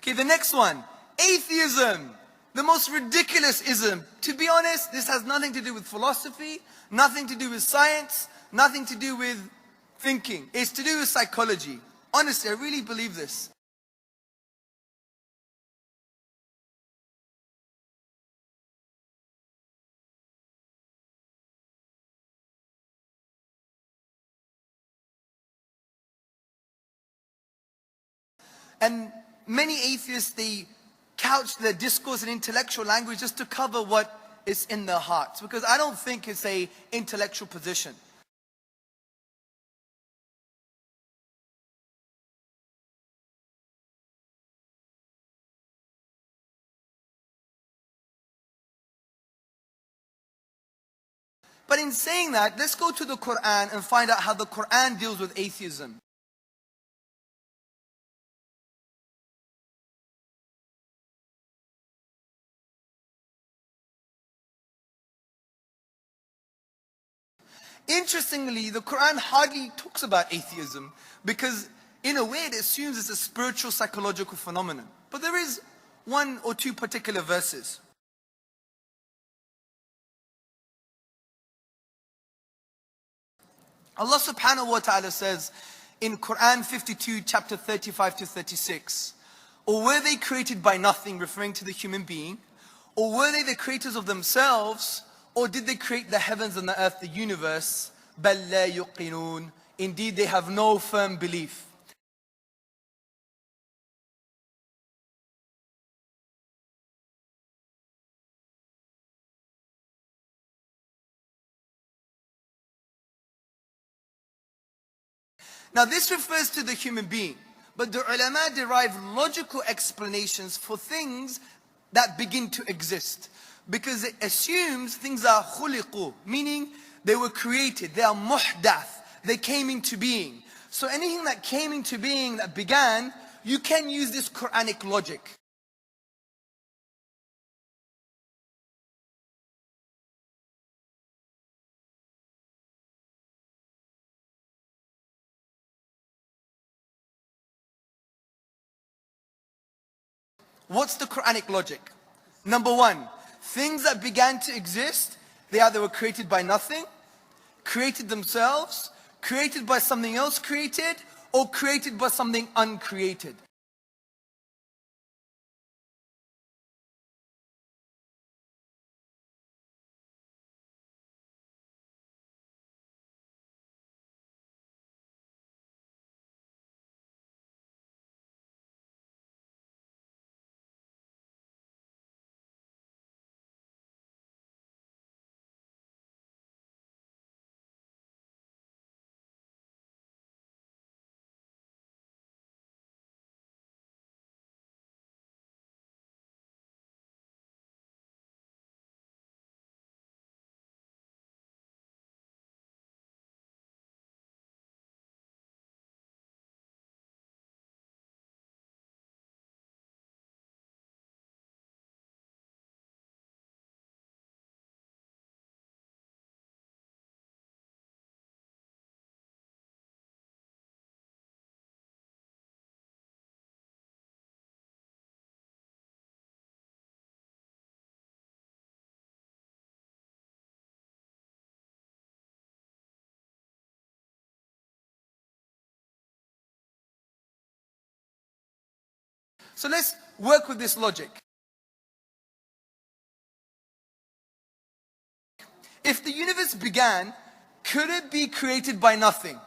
Okay, the next one. Atheism. The most ridiculous ism. To be honest, this has nothing to do with philosophy, nothing to do with science, nothing to do with thinking. It's to do with psychology. Honestly, I really believe this. And many atheists, they couch their discourse in intellectual language just to cover what is in their hearts. Because I don't think it's an intellectual position. But in saying that, let's go to the Quran and find out how the Quran deals with atheism. Interestingly, the Quran hardly talks about atheism because in a way it assumes it's a spiritual psychological phenomenon. But there is one or two particular verses. Allah subhanahu wa ta'ala says in Quran 52 chapter 35 to 36, or were they created by nothing, referring to the human being, or were they the creators of themselves, or did they create the heavens and the earth, the universe? بَلْ لَا يُقِنُونَ. Indeed, they have no firm belief. Now this refers to the human being, but the ulama derive logical explanations for things that begin to exist. Because it assumes things are khuliqu, meaning they were created, they are muhdath, they came into being. So anything that came into being, that began, you can use this Quranic logic. What's the Quranic logic? Number one, things that began to exist, they either were created by nothing, created themselves, created by something else created, or created by something uncreated. So let's work with this logic. If the universe began, could it be created by nothing?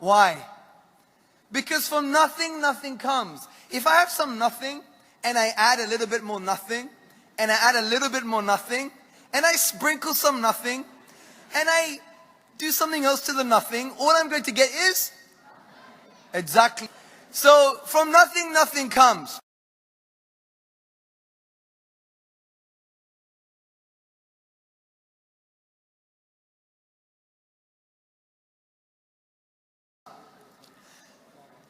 Why? Because from nothing, nothing comes. If I have some nothing, and I add a little bit more nothing, and I add a little bit more nothing, and I sprinkle some nothing, and I do something else to the nothing, all I'm going to get is? Exactly. So, from nothing, nothing comes.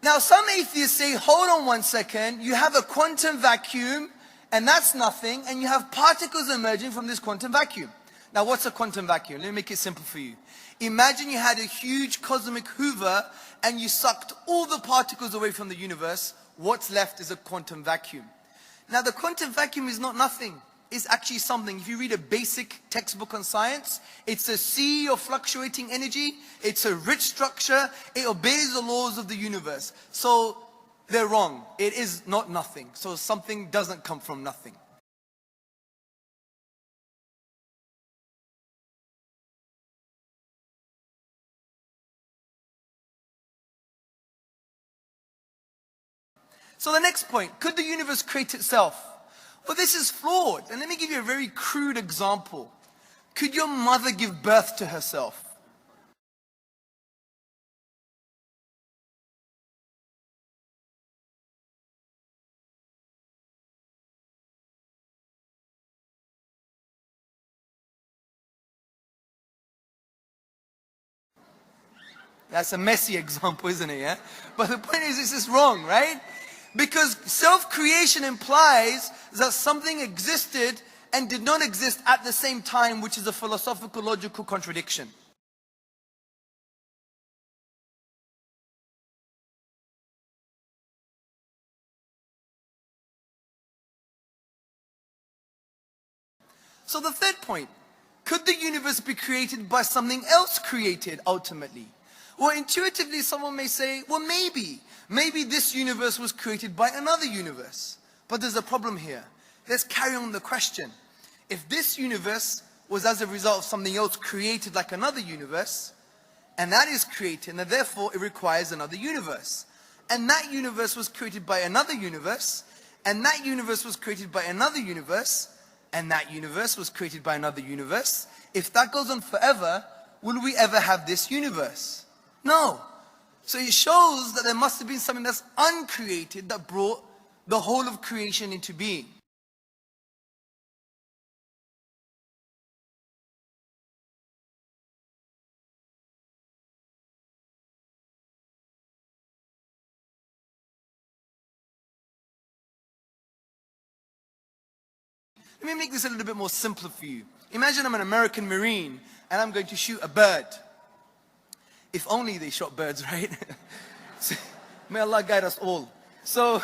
Now some atheists say, hold on one second, you have a quantum vacuum and that's nothing, and you have particles emerging from this quantum vacuum. Now what's a quantum vacuum? Let me make it simple for you. Imagine you had a huge cosmic hoover and you sucked all the particles away from the universe. What's left is a quantum vacuum. Now the quantum vacuum is not nothing. It's actually something. If you read a basic textbook on science, it's a sea of fluctuating energy. It's a rich structure. It obeys the laws of the universe. So they're wrong. It is not nothing. So something doesn't come from nothing. So the next point, could the universe create itself? Well, this is flawed. And let me give you a very crude example. Could your mother give birth to herself? That's a messy example, isn't it? Yeah? But the point is, this is wrong, right? Because self-creation implies that something existed and did not exist at the same time, which is a philosophical logical contradiction. So the third point, could the universe be created by something else created ultimately? Well, intuitively someone may say, well, maybe this universe was created by another universe. But there's a problem here. Let's carry on the question. If this universe was as a result of something else created like another universe, and that is created, and therefore it requires another universe. And that universe was created by another universe, and that universe was created by another universe, and that universe was created by another universe. If that goes on forever, will we ever have this universe? No. So it shows that there must have been something that's uncreated that brought the whole of creation into being. Let me make this a little bit more simpler for you. Imagine I'm an American Marine and I'm going to shoot a bird. If only they shot birds, right? May Allah guide us all. So,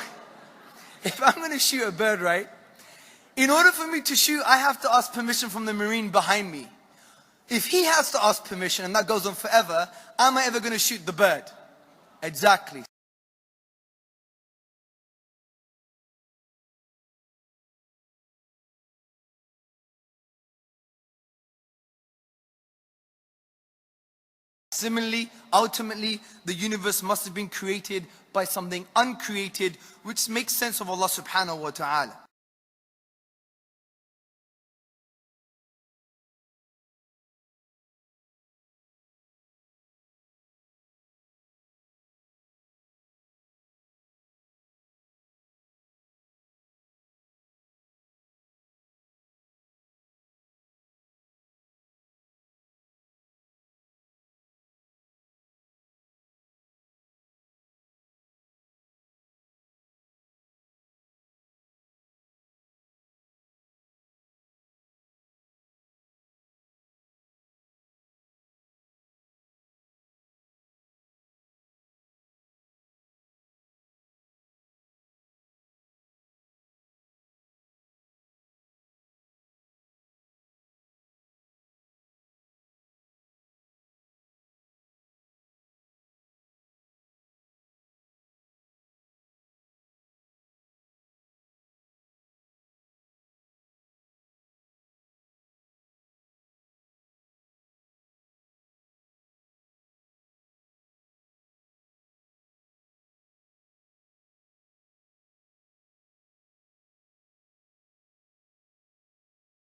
if I'm going to shoot a bird, right? In order for me to shoot, I have to ask permission from the Marine behind me. If he has to ask permission and that goes on forever, am I ever going to shoot the bird? Exactly. Similarly, ultimately, the universe must have been created by something uncreated, which makes sense of Allah subhanahu wa ta'ala.